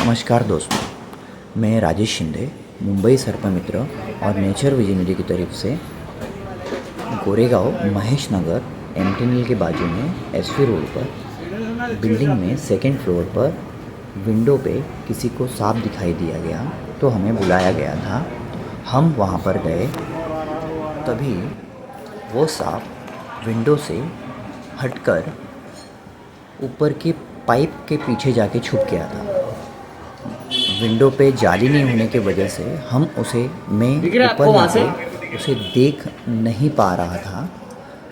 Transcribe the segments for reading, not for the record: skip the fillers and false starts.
नमस्कार दोस्तों, मैं राजेश शिंदे मुंबई सर्पमित्र और नेचर विजनरी की तरफ से गोरेगांव महेश नगर एमटीएनएल के बाजू में एसवी रोड पर बिल्डिंग में सेकंड फ्लोर पर विंडो पे किसी को सांप दिखाई दिया गया, तो हमें बुलाया गया था। हम वहाँ पर गए, तभी वो सांप विंडो से हटकर ऊपर के पाइप के पीछे जाके छुप गया था। विंडो पे जाली नहीं होने की वजह से मैं ऊपर नीचे उसे देख नहीं पा रहा था,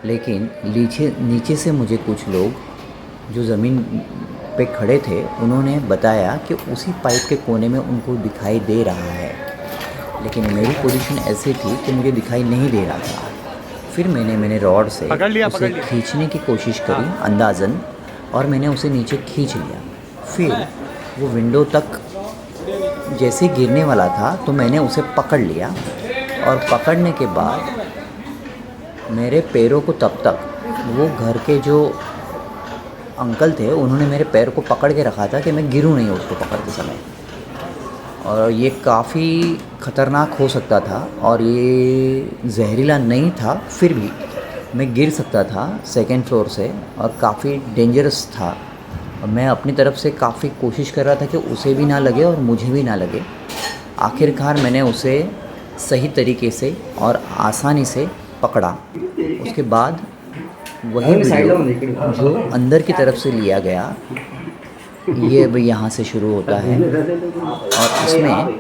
लेकिन नीचे से मुझे कुछ लोग जो ज़मीन पे खड़े थे उन्होंने बताया कि उसी पाइप के कोने में उनको दिखाई दे रहा है, लेकिन मेरी पोजीशन ऐसी थी कि मुझे दिखाई नहीं दे रहा था। फिर मैंने रॉड से उसे खींचने की कोशिश करी अंदाज़न, और मैंने उसे नीचे खींच लिया। फिर वो विंडो तक जैसे गिरने वाला था तो मैंने उसे पकड़ लिया, और पकड़ने के बाद मेरे पैरों को तब तक वो घर के जो अंकल थे उन्होंने मेरे पैर को पकड़ के रखा था कि मैं गिरूं नहीं उसको पकड़ते समय। और ये काफ़ी ख़तरनाक हो सकता था, और ये जहरीला नहीं था, फिर भी मैं गिर सकता था सेकंड फ्लोर से, और काफ़ी डेंजरस था। और मैं अपनी तरफ से काफ़ी कोशिश कर रहा था कि उसे भी ना लगे और मुझे भी ना लगे। आखिरकार मैंने उसे सही तरीके से और आसानी से पकड़ा। उसके बाद वही वीडियो जो अंदर की तरफ से लिया गया, ये अब यहाँ से शुरू होता है, और इसमें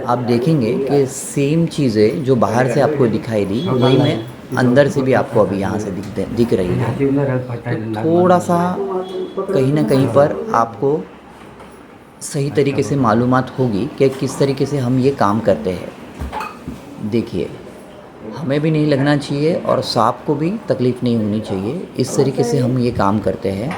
आप देखेंगे कि सेम चीज़ें जो बाहर से आपको दिखाई दी वही मैं अंदर से भी आपको अभी यहाँ से दिख रही है। तो थोड़ा सा कहीं ना कहीं पर आपको सही तरीके से मालूमात होगी कि किस तरीके से हम ये काम करते हैं। देखिए, हमें भी नहीं लगना चाहिए और सांप को भी तकलीफ़ नहीं होनी चाहिए, इस तरीके से हम ये काम करते हैं।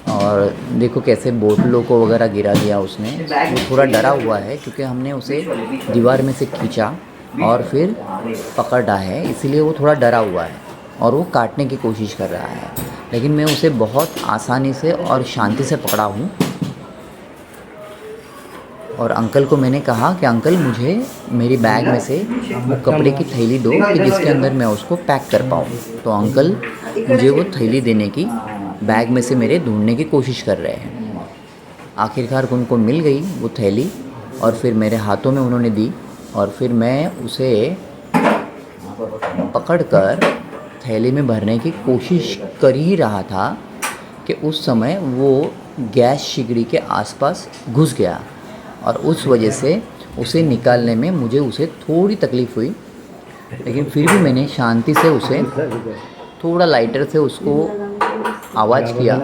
और देखो कैसे बोतलों को वगैरह गिरा दिया उसने। वो थोड़ा डरा हुआ है क्योंकि हमने उसे दीवार में से खींचा और फिर पकड़ा है, इसीलिए वो थोड़ा डरा हुआ है और वो काटने की कोशिश कर रहा है। लेकिन मैं उसे बहुत आसानी से और शांति से पकड़ा हूँ। और अंकल को मैंने कहा कि अंकल मुझे मेरी बैग में से वो कपड़े की थैली दो कि जिसके अंदर मैं उसको पैक कर पाऊँ। तो अंकल मुझे वो थैली देने की बैग में से मेरे ढूंढने की कोशिश कर रहे हैं। आखिरकार उनको मिल गई वो थैली, और फिर मेरे हाथों में उन्होंने दी, और फिर मैं उसे पकड़कर थैली में भरने की कोशिश कर ही रहा था कि उस समय वो गैस शिगड़ी के आसपास घुस गया, और उस वजह से उसे निकालने में मुझे थोड़ी तकलीफ़ हुई। लेकिन फिर भी मैंने शांति से उसे थोड़ा लाइटर से उसको आवाज़ किया,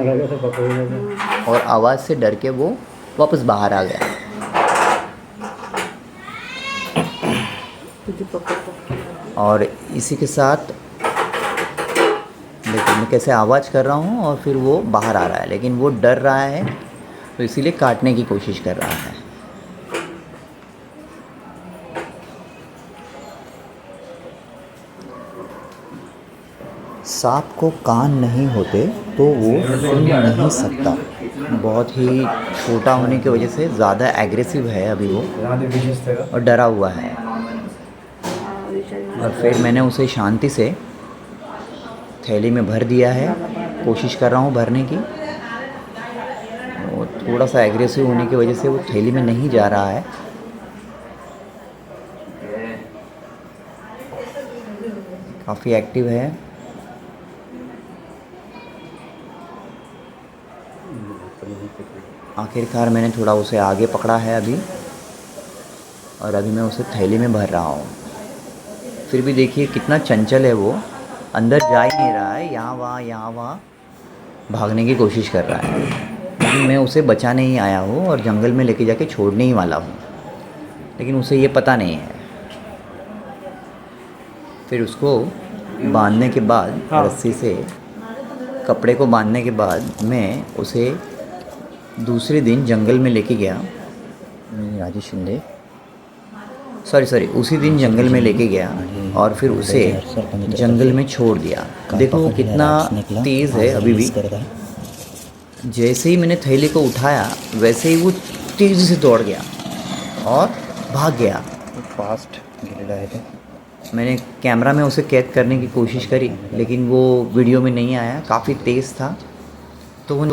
और आवाज़ से डर के वो वापस बाहर आ गया। और इसी के साथ देखिए मैं कैसे आवाज़ कर रहा हूँ और फिर वो बाहर आ रहा है, लेकिन वो डर रहा है तो इसीलिए काटने की कोशिश कर रहा है। सांप को कान नहीं होते तो वो सुन नहीं सकता। बहुत ही छोटा होने की वजह से ज़्यादा एग्रेसिव है अभी वो, और डरा हुआ है। और फिर मैंने उसे शांति से थैली में भर दिया है, कोशिश कर रहा हूँ भरने की। वो थोड़ा सा एग्रेसिव होने की वजह से वो थैली में नहीं जा रहा है। काफ़ी एक्टिव है। आखिरकार मैंने थोड़ा उसे आगे पकड़ा है अभी, और अभी मैं उसे थैली में भर रहा हूँ। फिर भी देखिए कितना चंचल है वो, अंदर जा ही नहीं रहा है, यहाँ वहाँ भागने की कोशिश कर रहा है। लेकिन मैं उसे बचाने ही आया हूँ और जंगल में लेके जाके छोड़ने ही वाला हूँ, लेकिन उसे ये पता नहीं है। फिर उसको बांधने के बाद रस्सी से कपड़े को बांधने के बाद मैं उसे दूसरे दिन जंगल में लेके गया। राजेश शिंदे सॉरी उसी दिन जंगल में लेके गया और फिर उसे जंगल में छोड़ दिया। देखो वो कितना तेज़ है अभी भी। जैसे ही मैंने थैली को उठाया वैसे ही वो तेज़ी से दौड़ गया और भाग गया। फास्ट गेलेला आहे ते. मैंने कैमरा में उसे कैद करने की कोशिश करी लेकिन वो वीडियो में नहीं आया, काफ़ी तेज़ था। तो वो